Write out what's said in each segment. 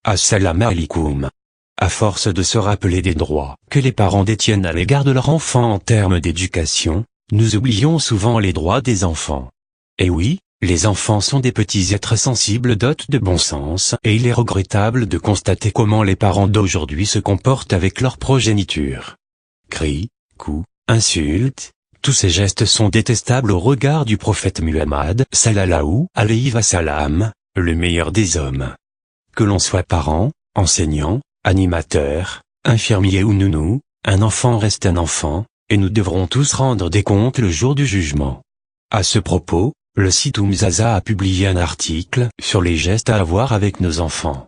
Assalamu alaikum. À force de se rappeler des droits que les parents détiennent à l'égard de leur enfant en termes d'éducation, nous oublions souvent les droits des enfants. Et oui, les enfants sont des petits êtres sensibles dotés de bon sens et il est regrettable de constater comment les parents d'aujourd'hui se comportent avec leur progéniture. Cris, coups, insultes, tous ces gestes sont détestables au regard du prophète Muhammad sallallahu alayhi wa sallam, le meilleur des hommes. Que l'on soit parent, enseignant, animateur, infirmier ou nounou, un enfant reste un enfant, et nous devrons tous rendre des comptes le jour du jugement. À ce propos, le site Zaza a publié un article sur les gestes à avoir avec nos enfants.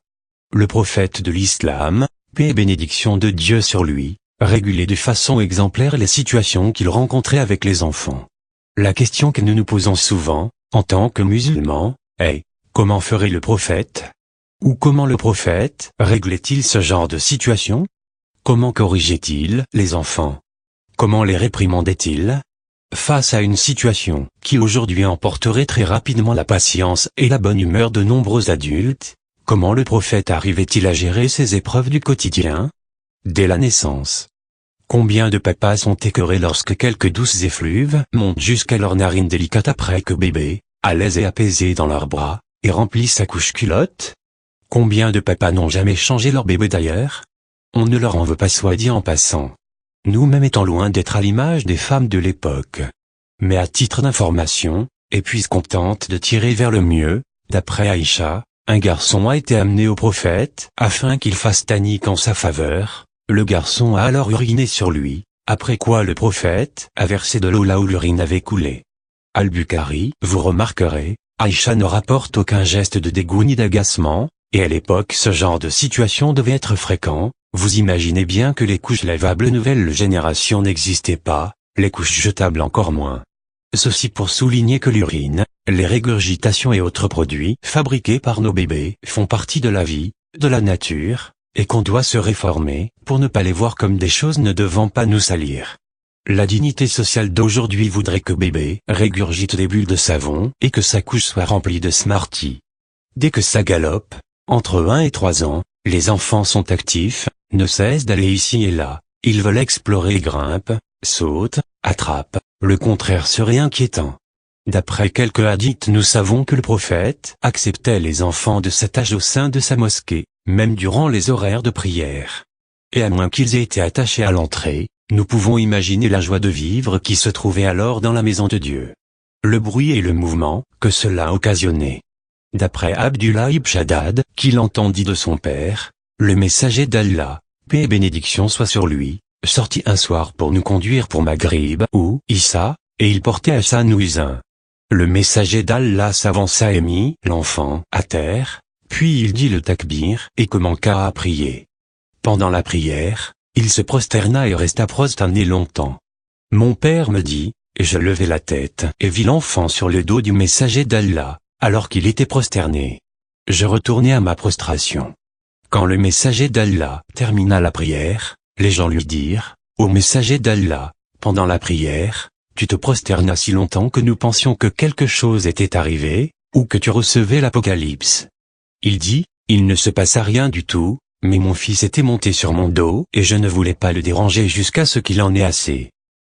Le prophète de l'islam, paix et bénédiction de Dieu sur lui, régulait de façon exemplaire les situations qu'il rencontrait avec les enfants. La question que nous nous posons souvent, en tant que musulmans, est « Comment ferait le prophète ?» Ou comment le prophète réglait-il ce genre de situation? Comment corrigeait-il les enfants? Comment les réprimandait-il? Face à une situation qui aujourd'hui emporterait très rapidement la patience et la bonne humeur de nombreux adultes, comment le prophète arrivait-il à gérer ces épreuves du quotidien? Dès la naissance. Combien de papas sont écœurés lorsque quelques douces effluves montent jusqu'à leurs narines délicates après que bébé, à l'aise et apaisé dans leurs bras, ait rempli sa couche culotte? Combien de papas n'ont jamais changé leur bébé d'ailleurs? On ne leur en veut pas soit dit en passant. Nous-mêmes étant loin d'être à l'image des femmes de l'époque. Mais à titre d'information, et puisqu'on tente de tirer vers le mieux, d'après Aïcha, un garçon a été amené au prophète afin qu'il fasse tannique en sa faveur. Le garçon a alors uriné sur lui, après quoi le prophète a versé de l'eau là où l'urine avait coulé. Al-Bukhari, vous remarquerez, Aïcha ne rapporte aucun geste de dégoût ni d'agacement. Et à l'époque ce genre de situation devait être fréquent, vous imaginez bien que les couches lavables nouvelle génération n'existaient pas, les couches jetables encore moins. Ceci pour souligner que l'urine, les régurgitations et autres produits fabriqués par nos bébés font partie de la vie, de la nature, et qu'on doit se réformer pour ne pas les voir comme des choses ne devant pas nous salir. La dignité sociale d'aujourd'hui voudrait que bébé régurgite des bulles de savon et que sa couche soit remplie de Smarties. Dès que ça galope, entre 1 et 3 ans, les enfants sont actifs, ne cessent d'aller ici et là, ils veulent explorer et grimpent, sautent, attrapent, le contraire serait inquiétant. D'après quelques hadiths nous savons que le prophète acceptait les enfants de cet âge au sein de sa mosquée, même durant les horaires de prière. Et à moins qu'ils aient été attachés à l'entrée, nous pouvons imaginer la joie de vivre qui se trouvait alors dans la maison de Dieu. Le bruit et le mouvement que cela occasionnait. D'après Abdullah ibn Shaddad, qu'il entendit de son père, le messager d'Allah, paix et bénédiction soit sur lui, sortit un soir pour nous conduire pour Maghrib ou Issa, et il portait Hassan ou Husain. Le messager d'Allah s'avança et mit l'enfant à terre, puis il dit le takbir et commença à prier. Pendant la prière, il se prosterna et resta prosterné longtemps. Mon père me dit, et je levai la tête et vis l'enfant sur le dos du messager d'Allah, alors qu'il était prosterné. Je retournai à ma prostration. Quand le messager d'Allah termina la prière, les gens lui dirent, « Ô messager d'Allah, pendant la prière, tu te prosternas si longtemps que nous pensions que quelque chose était arrivé, ou que tu recevais l'Apocalypse. » Il dit, « Il ne se passa rien du tout, mais mon fils était monté sur mon dos et je ne voulais pas le déranger jusqu'à ce qu'il en ait assez. »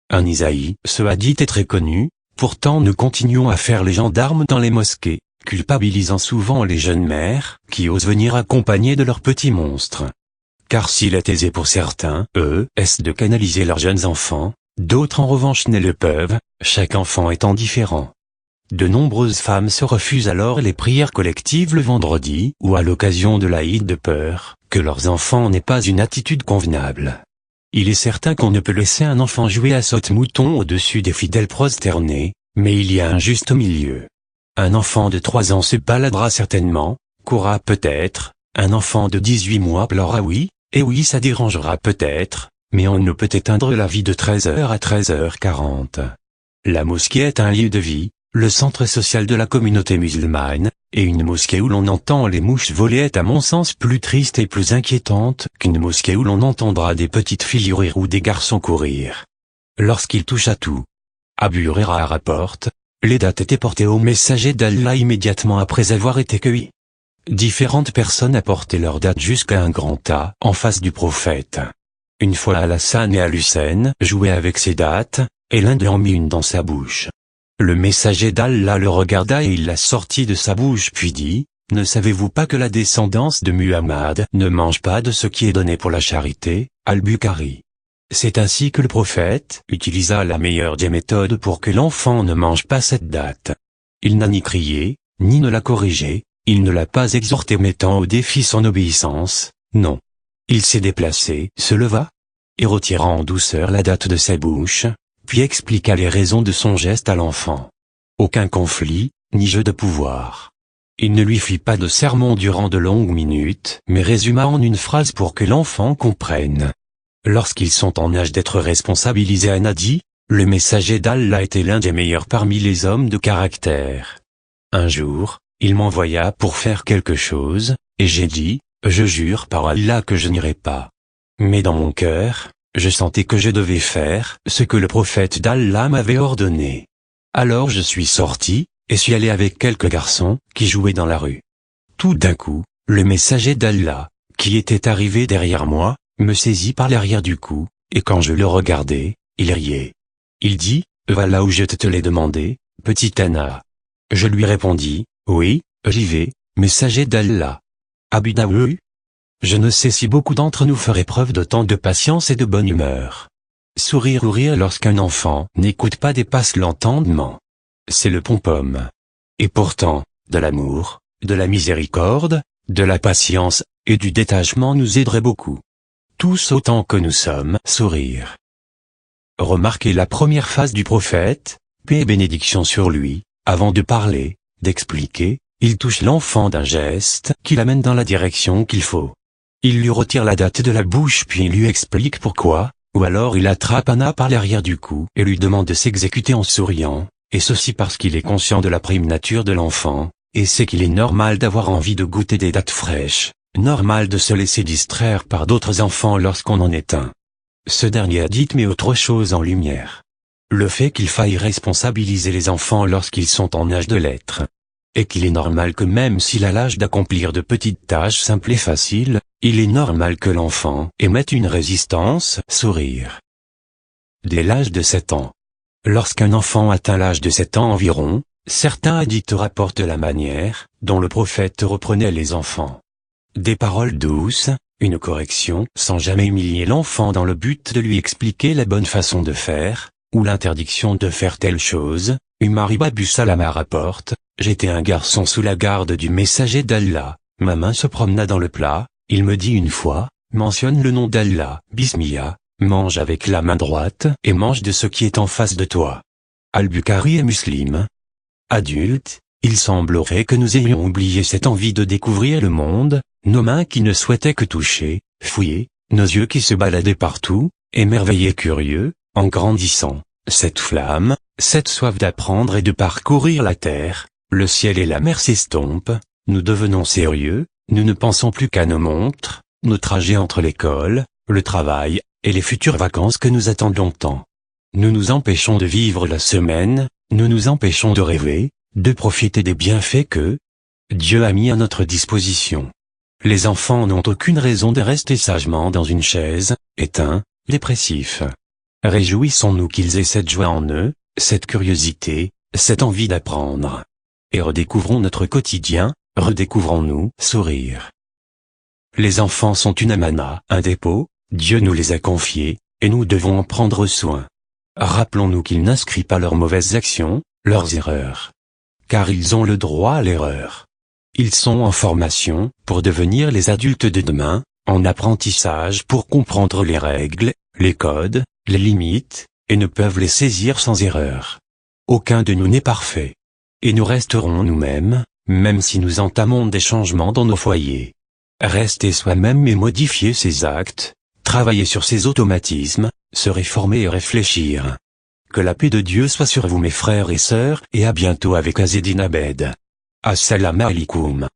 Un Isaïe, ce hadith est très connu. Pourtant nous continuons à faire les gendarmes dans les mosquées, culpabilisant souvent les jeunes mères, qui osent venir accompagnées de leurs petits monstres. Car s'il est aisé pour certains, est-ce de canaliser leurs jeunes enfants, d'autres en revanche ne le peuvent, chaque enfant étant différent. De nombreuses femmes se refusent alors les prières collectives le vendredi ou à l'occasion de l'Aïd de peur que leurs enfants n'aient pas une attitude convenable. Il est certain qu'on ne peut laisser un enfant jouer à saute-mouton au-dessus des fidèles prosternés, mais il y a un juste milieu. Un enfant de 3 ans se baladera certainement, courra peut-être, un enfant de 18 mois pleurera oui, et oui ça dérangera peut-être, mais on ne peut éteindre la vie de 13h à 13h40. La mosquée est un lieu de vie, le centre social de la communauté musulmane, et une mosquée où l'on entend les mouches voler est à mon sens plus triste et plus inquiétante qu'une mosquée où l'on entendra des petites filles rire ou des garçons courir. Lorsqu'il touche à tout. Abu Huraira rapporte, les dates étaient portées au messager d'Allah immédiatement après avoir été cueillies. Différentes personnes apportaient leurs dates jusqu'à un grand tas en face du prophète. Une fois Alassane et Al-Hussein jouaient avec ces dates, et l'un d'eux en mit une dans sa bouche. Le messager d'Allah le regarda et il la sortit de sa bouche puis dit, « Ne savez-vous pas que la descendance de Muhammad ne mange pas de ce qui est donné pour la charité ?» Al-Bukhari. C'est ainsi que le prophète utilisa la meilleure des méthodes pour que l'enfant ne mange pas cette date. Il n'a ni crié, ni ne l'a corrigé, il ne l'a pas exhorté mettant au défi son obéissance, non. Il s'est déplacé, se leva, et retirant en douceur la date de sa bouche, puis expliqua les raisons de son geste à l'enfant. Aucun conflit, ni jeu de pouvoir. Il ne lui fit pas de sermon durant de longues minutes, mais résuma en une phrase pour que l'enfant comprenne. Lorsqu'ils sont en âge d'être responsabilisés, Anna dit, le messager d'Allah était l'un des meilleurs parmi les hommes de caractère. Un jour, il m'envoya pour faire quelque chose, et j'ai dit, je jure par Allah que je n'irai pas. Mais dans mon cœur, je sentais que je devais faire ce que le prophète d'Allah m'avait ordonné. Alors je suis sorti, et suis allé avec quelques garçons qui jouaient dans la rue. Tout d'un coup, le messager d'Allah, qui était arrivé derrière moi, me saisit par l'arrière du cou, et quand je le regardais, il riait. Il dit, va là où je te l'ai demandé, petite Anna. Je lui répondis, oui, j'y vais, messager d'Allah. Abu Daoud. Je ne sais si beaucoup d'entre nous feraient preuve de tant de patience et de bonne humeur. Sourire ou rire lorsqu'un enfant n'écoute pas dépasse l'entendement. C'est le pom-pom. Et pourtant, de l'amour, de la miséricorde, de la patience, et du détachement nous aiderait beaucoup. Tous autant que nous sommes, sourire. Remarquez la première phase du prophète, paix et bénédiction sur lui, avant de parler, d'expliquer, il touche l'enfant d'un geste qui l'amène dans la direction qu'il faut. Il lui retire la date de la bouche puis il lui explique pourquoi, ou alors il attrape Anna par l'arrière du cou et lui demande de s'exécuter en souriant, et ceci parce qu'il est conscient de la prime nature de l'enfant, et sait qu'il est normal d'avoir envie de goûter des dates fraîches, normal de se laisser distraire par d'autres enfants lorsqu'on en est un. Ce dernier a dit mais autre chose en lumière. Le fait qu'il faille responsabiliser les enfants lorsqu'ils sont en âge de l'être. Et qu'il est normal que même s'il a l'âge d'accomplir de petites tâches simples et faciles, il est normal que l'enfant émette une résistance, sourire. Dès l'âge de 7 ans. Lorsqu'un enfant atteint l'âge de 7 ans environ, certains hadiths rapportent la manière dont le prophète reprenait les enfants. Des paroles douces, une correction sans jamais humilier l'enfant dans le but de lui expliquer la bonne façon de faire, ou l'interdiction de faire telle chose. Umar ibn Abu Salama rapporte, j'étais un garçon sous la garde du messager d'Allah, ma main se promena dans le plat, il me dit une fois, mentionne le nom d'Allah, Bismillah, mange avec la main droite et mange de ce qui est en face de toi. Al-Bukhari et Muslim. Adulte, il semblerait que nous ayons oublié cette envie de découvrir le monde, nos mains qui ne souhaitaient que toucher, fouiller, nos yeux qui se baladaient partout, émerveillés curieux, en grandissant. Cette flamme, cette soif d'apprendre et de parcourir la terre, le ciel et la mer s'estompent, nous devenons sérieux, nous ne pensons plus qu'à nos montres, nos trajets entre l'école, le travail, et les futures vacances que nous attendons tant. Nous nous empêchons de vivre la semaine, nous nous empêchons de rêver, de profiter des bienfaits que Dieu a mis à notre disposition. Les enfants n'ont aucune raison de rester sagement dans une chaise, éteints, dépressifs. Réjouissons-nous qu'ils aient cette joie en eux, cette curiosité, cette envie d'apprendre. Et redécouvrons notre quotidien, redécouvrons-nous, sourire. Les enfants sont une amana, un dépôt, Dieu nous les a confiés, et nous devons en prendre soin. Rappelons-nous qu'il n'inscrit pas leurs mauvaises actions, leurs erreurs. Car ils ont le droit à l'erreur. Ils sont en formation, pour devenir les adultes de demain, en apprentissage pour comprendre les règles, les codes, les limites, et ne peuvent les saisir sans erreur. Aucun de nous n'est parfait. Et nous resterons nous-mêmes, même si nous entamons des changements dans nos foyers. Rester soi-même et modifier ses actes, travailler sur ses automatismes, se réformer et réfléchir. Que la paix de Dieu soit sur vous mes frères et sœurs, et à bientôt avec Azzedine Abed. Assalamu alaikum.